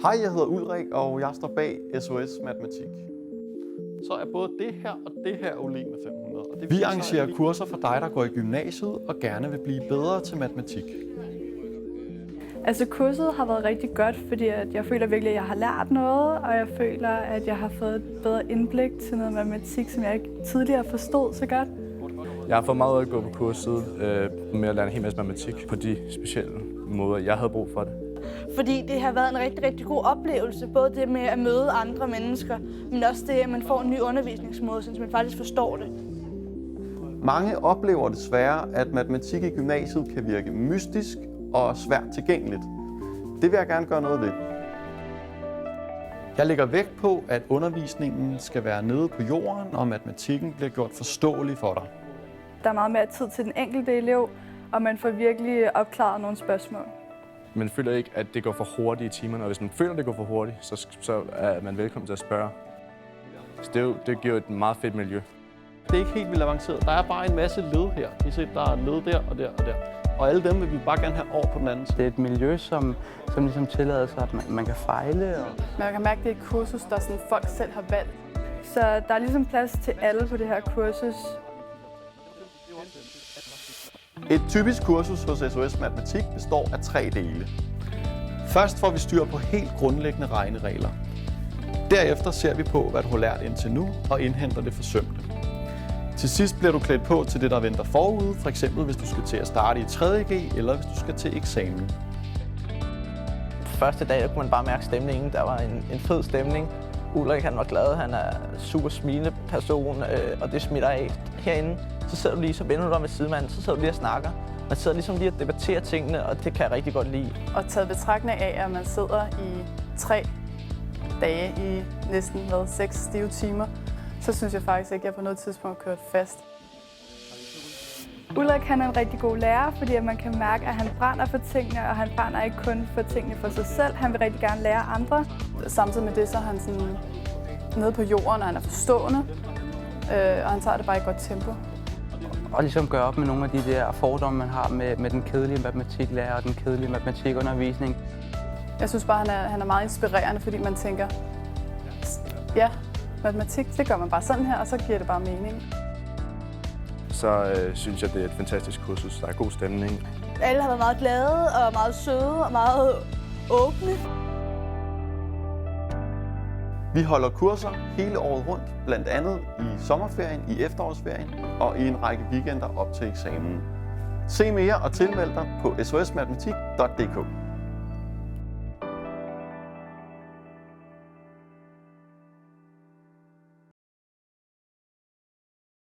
Hej, jeg hedder Ulrik, og jeg står bag SOS Matematik. Så er både det her og det her Olin med 500. Og det vi arrangerer kurser for dig, der går i gymnasiet og gerne vil blive bedre til matematik. Altså kurset har været rigtig godt, fordi jeg føler virkelig, at jeg har lært noget, og jeg føler, at jeg har fået et bedre indblik til noget matematik, som jeg ikke tidligere forstod så godt. Jeg har fået meget ud af at gå på kurset med at lære en hel masse matematik på de specielle måder, jeg havde brug for det. Fordi det har været en rigtig, rigtig god oplevelse. Både det med at møde andre mennesker, men også det, at man får en ny undervisningsmåde, så man faktisk forstår det. Mange oplever desværre, at matematik i gymnasiet kan virke mystisk og svært tilgængeligt. Det vil jeg gerne gøre noget ved. Jeg lægger vægt på, at undervisningen skal være nede på jorden, og matematikken bliver gjort forståelig for dig. Der er meget mere tid til den enkelte elev, og man får virkelig opklaret nogle spørgsmål. Man føler ikke, at det går for hurtigt i timerne, og hvis man føler, at det går for hurtigt, så er man velkommen til at spørge. Så det giver et meget fedt miljø. Det er ikke helt vildt avanceret. Der er bare en masse led her. I ser, der er led der og der og der. Og alle dem vil vi bare gerne have over på den anden side. Det er et miljø, som ligesom tillader sig, at man kan fejle. Man kan mærke, at det er et kursus, der sådan, folk selv har valgt. Så der er ligesom plads til alle på det her kursus. Et typisk kursus hos SOS Matematik består af 3 dele. Først får vi styr på helt grundlæggende regneregler. Derefter ser vi på, hvad du har lært indtil nu, og indhenter det forsømte. Til sidst bliver du klædt på til det, der venter forude, f.eks. hvis du skal til at starte i 3.G, eller hvis du skal til eksamen. Første dag kunne man bare mærke stemningen. Der var en fed stemning. Ulrik han var glad, han er super smilende person, og det smitter af. Herinde, så sidder du lige, så vender du dig med sidemanden, så sidder du lige og snakker. Man sidder ligesom lige og debatterer tingene, og det kan jeg rigtig godt lide. Og taget betragtning af, at man sidder i 3 dage i næsten 6 stive timer, så synes jeg faktisk ikke, at jeg på noget tidspunkt har kørt fast. Ulrik han er en rigtig god lærer, fordi man kan mærke, at han brænder for tingene, og han brænder ikke kun for tingene for sig selv. Han vil rigtig gerne lære andre. Samtidig med det, så er han sådan nede på jorden, og han er forstående, og han tager det bare i godt tempo. Og ligesom gøre op med nogle af de der fordomme, man har med den kedelige matematiklærer og den kedelige matematikundervisning. Jeg synes bare, han er meget inspirerende, fordi man tænker, ja, matematik, det gør man bare sådan her, og så giver det bare mening. Så synes jeg, det er et fantastisk kursus. Der er god stemning. Alle har været meget glade og meget søde og meget åbne. Vi holder kurser hele året rundt, blandt andet i sommerferien, i efterårsferien og i en række weekender op til eksamen. Se mere og tilmeld dig på sosmatematik.dk.